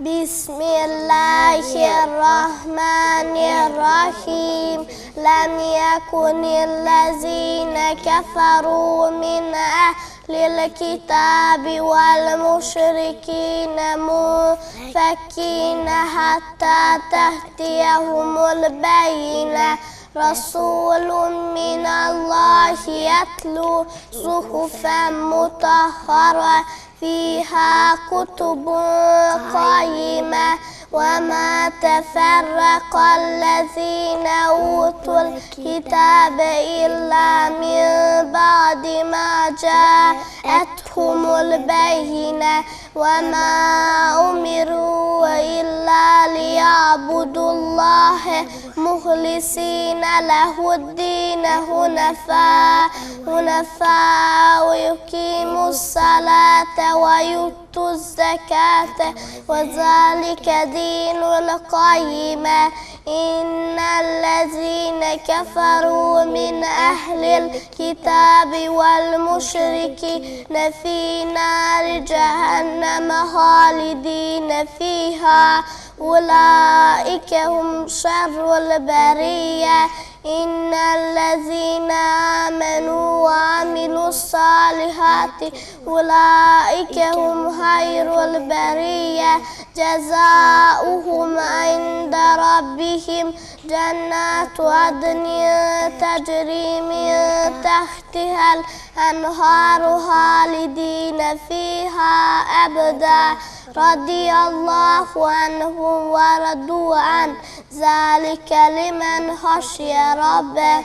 بسم الله الرحمن الرحيم لم يكن الذين كفروا من أهل الكتاب والمشركين منفكين حتى تأتيهم البينة رسول من الله يتلو صحفا مطهرة فيها كتب قيمة وما تفرق الذين أوتوا الكتاب إلا من بعد ما جاءتهم البينة وما أمروا إلا ليعبدوا الله مخلصين له الدين حنفاء ويقيموا الصلاة ويؤتوا الزكاة وذلك دين القيمة إن الذين كفروا من أهل الكتاب والمشركين في نار جهنم خالدين فيها أولئك هم شر البرية إن الذين آمنوا وعملوا الصالحات أولئك هم خير البرية جزاؤهم عند ربهم جنات عدن تجري من تحتها الأنهار خالدين فيها أبدا رضي الله عنهم ورضوا عنه ذلك لمن خشي ربه